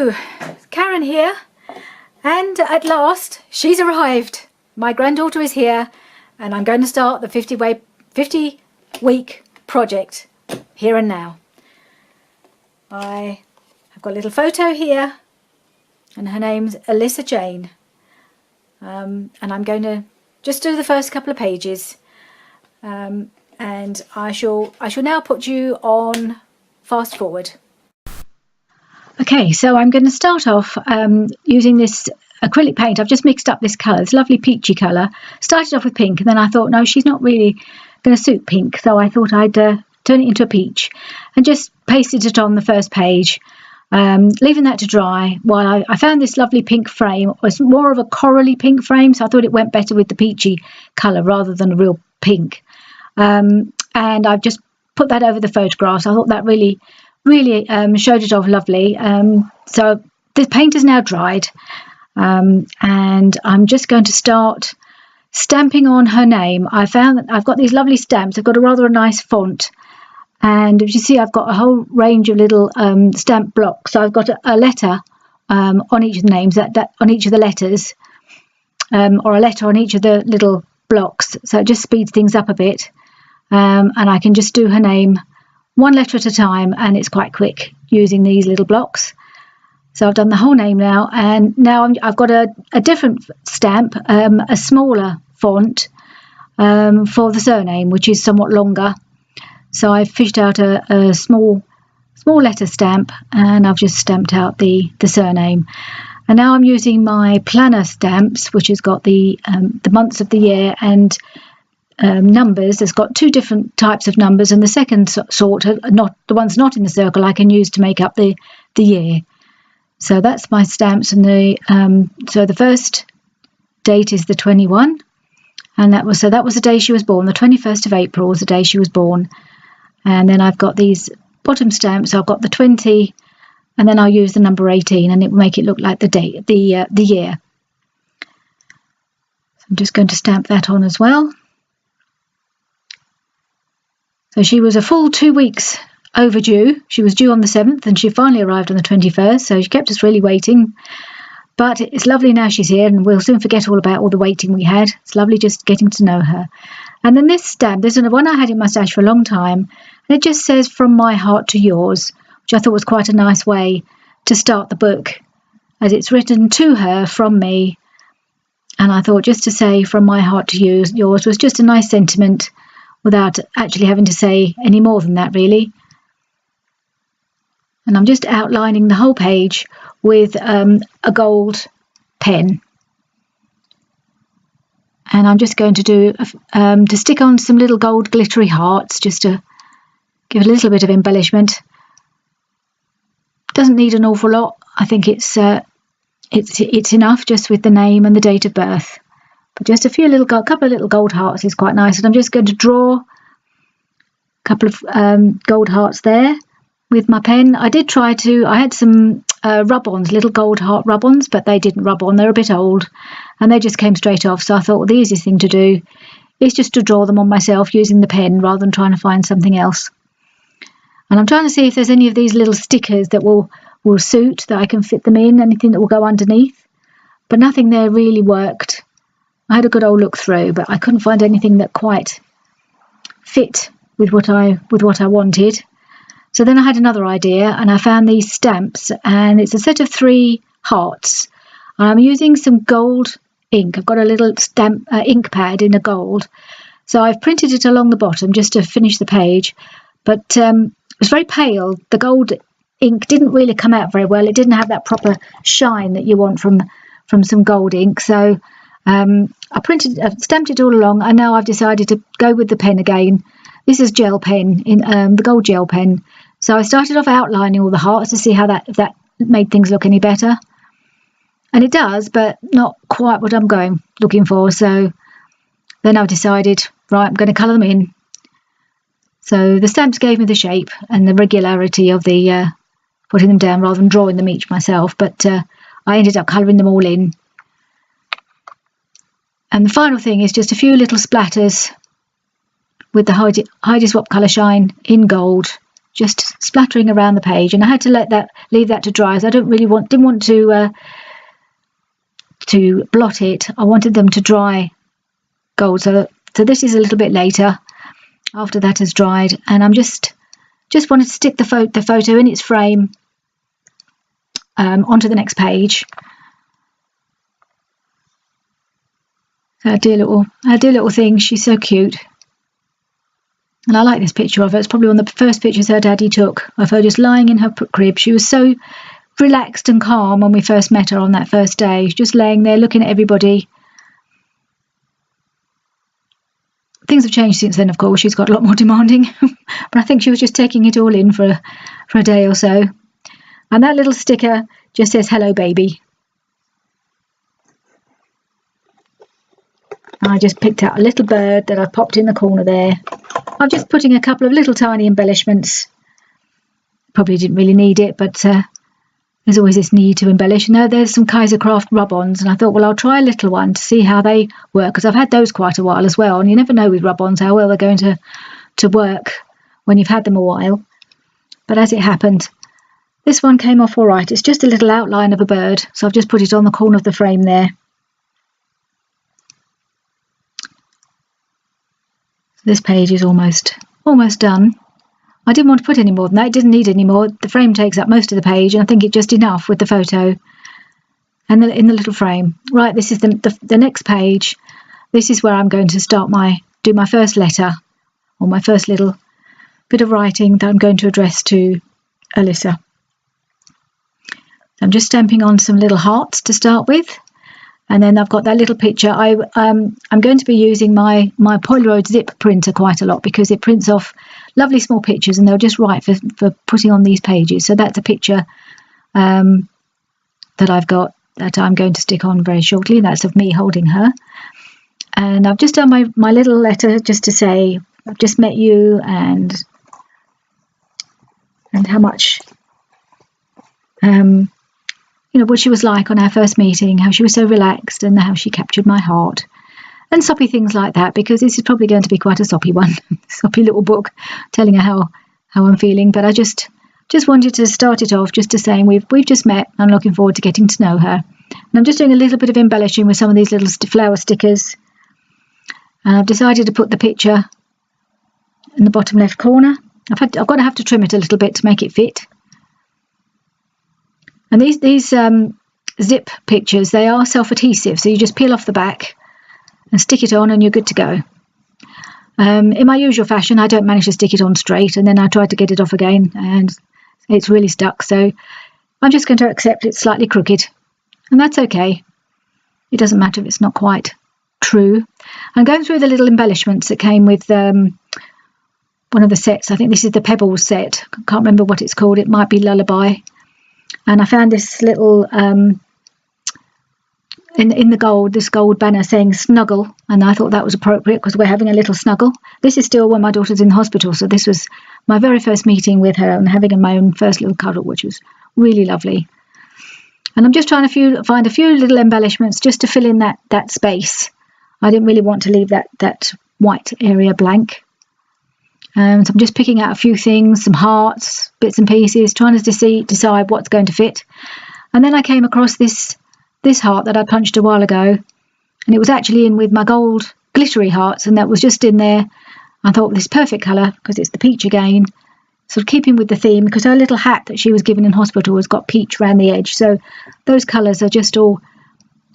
Hello, Karen here, and at last she's arrived. My granddaughter is here and I'm going to start the 50-week project here and now. I have got a little photo here and her name's Alyssa Jane, and I'm going to just do the first couple of pages, and I shall now put you on fast forward. Okay, so I'm going to start off using this acrylic paint. I've just mixed up this colour, this lovely peachy colour. Started off with pink and then I thought, no, she's not really going to suit pink, so I thought I'd turn it into a peach and just pasted it on the first page, leaving that to dry while I found this lovely pink frame. It was more of a corally pink frame, so I thought it went better with the peachy colour rather than a real pink. And I've just put that over the photographs. I thought that really showed it off lovely. So the paint is now dried, and I'm just going to start stamping on her name. I found that I've got these lovely stamps. I've got a rather nice font, and as you see, I've got a whole range of little stamp blocks. So I've got a letter on each of the names, that on each of the letters, or a letter on each of the little blocks. So it just speeds things up a bit, and I can just do her name one letter at a time, and it's quite quick using these little blocks. So I've done the whole name now, and now I've got a different stamp, a smaller font for the surname, which is somewhat longer. So I've fished out a small letter stamp, and I've just stamped out the surname. And now I'm using my planner stamps, which has got the months of the year and numbers. It's got two different types of numbers, and the second sort are not the ones not in the circle I can use to make up the year. So that's my stamps, and so the first date is the 21, and that was the day she was born. The 21st of April was the day she was born. And then I've got these bottom stamps. I've got the 20, and then I'll use the number 18, and it will make it look like the date, the year. So I'm just going to stamp that on as well. So she was a full 2 weeks overdue. She was due on the 7th and she finally arrived on the 21st, so she kept us really waiting. But it's lovely now she's here, and we'll soon forget all about all the waiting we had. It's lovely just getting to know her. And then this stamp, this is one I had in my stash for a long time, and it just says "From my heart to yours," which I thought was quite a nice way to start the book, as it's written to her from me. And I thought just to say "From my heart to yours" was just a nice sentiment, without actually having to say any more than that, really. And I'm just outlining the whole page with a gold pen. And I'm just going to do to stick on some little gold glittery hearts, just to give it a little bit of embellishment. Doesn't need an awful lot. I think it's enough just with the name and the date of birth. But just a couple of little gold hearts is quite nice. And I'm just going to draw a couple of gold hearts there with my pen. I had some rub-ons, little gold heart rub-ons, but they didn't rub on. They're a bit old and they just came straight off. So I thought, well, the easiest thing to do is just to draw them on myself using the pen rather than trying to find something else. And I'm trying to see if there's any of these little stickers that will suit, that I can fit them in, anything that will go underneath. But nothing there really worked. I had a good old look through, but I couldn't find anything that quite fit with what I wanted. So then I had another idea, and I found these stamps, and it's a set of 3 hearts. And I'm using some gold ink. I've got a little stamp ink pad in a gold, so I've printed it along the bottom just to finish the page. But it was very pale. The gold ink didn't really come out very well. It didn't have that proper shine that you want from some gold ink. So I've stamped it all along, and now I've decided to go with the pen again. This is gel pen, in the gold gel pen. So I started off outlining all the hearts to see if that made things look any better. And it does, but not quite what I'm looking for. So then I decided, right, I'm going to colour them in. So the stamps gave me the shape and the regularity of the putting them down rather than drawing them each myself. But I ended up colouring them all in. And the final thing is just a few little splatters with the Heidi Swap Colour Shine in gold, just splattering around the page, and I had to leave that to dry, as I didn't want to blot it. I wanted them to dry gold. So this is a little bit later after that has dried, and I'm just wanted to stick the photo in its frame onto the next page. Her dear little thing. She's so cute, and I like this picture of her. It's probably one of the first pictures her daddy took of her just lying in her crib. She was so relaxed and calm when we first met her on that first day, just laying there looking at everybody. Things have changed since then, of course. She's got a lot more demanding, but I think she was just taking it all in for a day or so. And that little sticker just says, "Hello, baby." I just picked out a little bird that I popped in the corner there. I'm just putting a couple of little tiny embellishments. Probably didn't really need it, but there's always this need to embellish. Now there's some Kaisercraft rub-ons, and I thought, well, I'll try a little one to see how they work, because I've had those quite a while as well, and you never know with rub-ons how well they're going to work when you've had them a while. But as it happened, this one came off all right. It's just a little outline of a bird, so I've just put it on the corner of the frame there. This page is almost done. I didn't want to put any more than that. It didn't need any more. The frame takes up most of the page, and I think it's just enough with the photo and in the little frame. Right, this is the next page. This is where I'm going to do my first letter, or my first little bit of writing that I'm going to address to Alyssa. I'm just stamping on some little hearts to start with. And then I've got that little picture. I'm going to be using my Polaroid zip printer quite a lot, because it prints off lovely small pictures, and they're just right for putting on these pages. So that's a picture that I've got that I'm going to stick on very shortly. That's of me holding her. And I've just done my little letter just to say I've just met you, and how much what she was like on our first meeting, how she was so relaxed, and how she captured my heart, and soppy things like that, because this is probably going to be quite a soppy one, soppy little book telling her how I'm feeling. But I just wanted to start it off just to saying we've just met. I'm looking forward to getting to know her, and I'm just doing a little bit of embellishing with some of these little flower stickers. And I've decided to put the picture in the bottom left corner. I've got to have to trim it a little bit to make it fit. And these zip pictures, they are self-adhesive, so you just peel off the back and stick it on, and you're good to go. In my usual fashion, I don't manage to stick it on straight, and then I try to get it off again, and it's really stuck. So I'm just going to accept it's slightly crooked, and that's okay. It doesn't matter if it's not quite true. I'm going through the little embellishments that came with one of the sets. I think this is the Pebbles set. I can't remember what it's called. It might be Lullaby. And I found this little in the gold, this gold banner saying snuggle, and I thought that was appropriate because we're having a little snuggle. This is still when my daughter's in the hospital, so this was my very first meeting with her and having my own first little cuddle, which was really lovely. And I'm just trying to find a few little embellishments just to fill in that space. I didn't really want to leave that white area blank. So I'm just picking out a few things, some hearts, bits and pieces, trying to decide what's going to fit. And then I came across this heart that I punched a while ago, and it was actually in with my gold glittery hearts, and that was just in there. I thought this perfect colour because it's the peach again, sort of keeping with the theme, because her little hat that she was given in hospital has got peach around the edge. So those colours are just all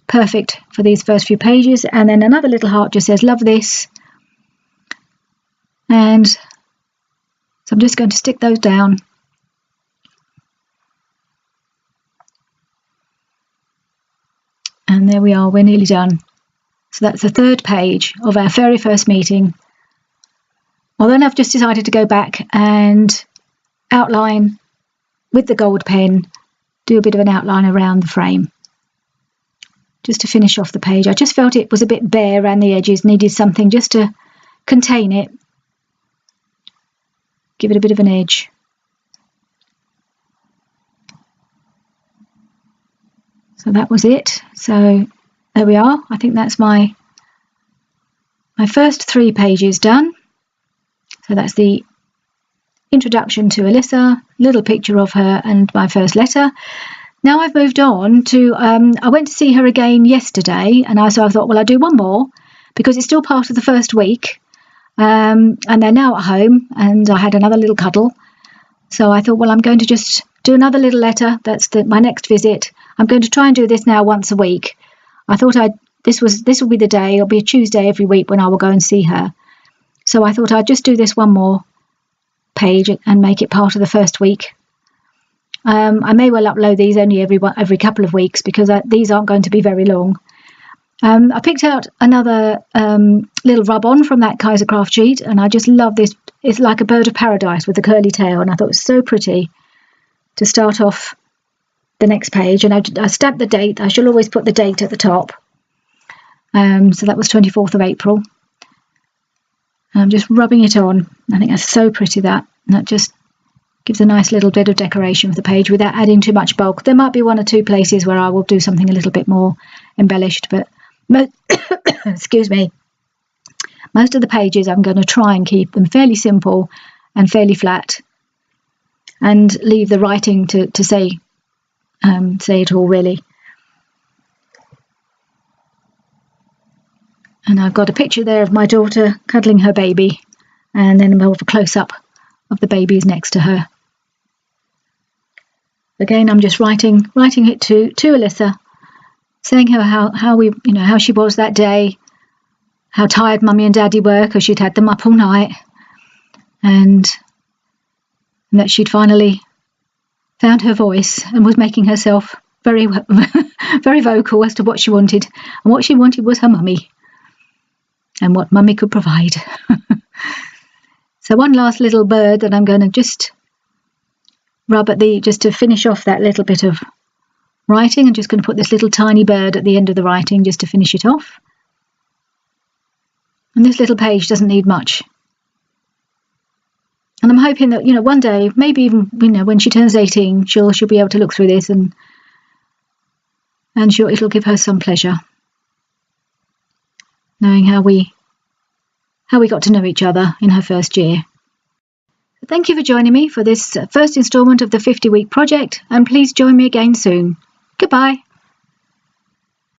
perfect for these first few pages. And then another little heart just says, "Love this." And so I'm just going to stick those down. And there we are, we're nearly done. So that's the third page of our very first meeting. Well, then I've just decided to go back and outline with the gold pen, do a bit of an outline around the frame, just to finish off the page. I just felt it was a bit bare around the edges, needed something just to contain it, give it a bit of an edge. So that was it. So there we are. I think that's my first 3 pages done. So that's the introduction to Alyssa, little picture of her and my first letter. Now I've moved on to, I went to see her again yesterday, and so I thought, well, I'll do one more because it's still part of the first week. And they're now at home, and I had another little cuddle. So I thought, well, I'm going to just do another little letter. That's my next visit. I'm going to try and do this now once a week. I thought this will be the day. It'll be a Tuesday every week when I will go and see her. So I thought I'd just do this one more page and make it part of the first week. I may well upload these only every couple of weeks because these aren't going to be very long. I picked out another little rub-on from that Kaiser Craft sheet, and I just love this. It's like a bird of paradise with a curly tail, and I thought it was so pretty to start off the next page. And I stamped the date. I shall always put the date at the top. So that was 24th of April. And I'm just rubbing it on. I think that's so pretty, that just gives a nice little bit of decoration for the page without adding too much bulk. There might be one or two places where I will do something a little bit more embellished, but excuse me, most of the pages I'm going to try and keep them fairly simple and fairly flat, and leave the writing to say it all, really. And I've got a picture there of my daughter cuddling her baby, and then more of a close-up of the babies next to her. Again, I'm just writing it to Alyssa, saying her how she was that day, how tired Mummy and Daddy were because she'd had them up all night, and that she'd finally found her voice and was making herself very very vocal as to what she wanted, and what she wanted was her mummy and what Mummy could provide. So one last little bird that I'm going to just rub at just to finish off that little bit of writing. I'm just going to put this little tiny bird at the end of the writing just to finish it off. And this little page doesn't need much. And I'm hoping that, one day, maybe even, when she turns 18, she'll be able to look through this and it'll give her some pleasure, knowing how we got to know each other in her first year. Thank you for joining me for this first instalment of the 50-week project, and please join me again soon. Goodbye.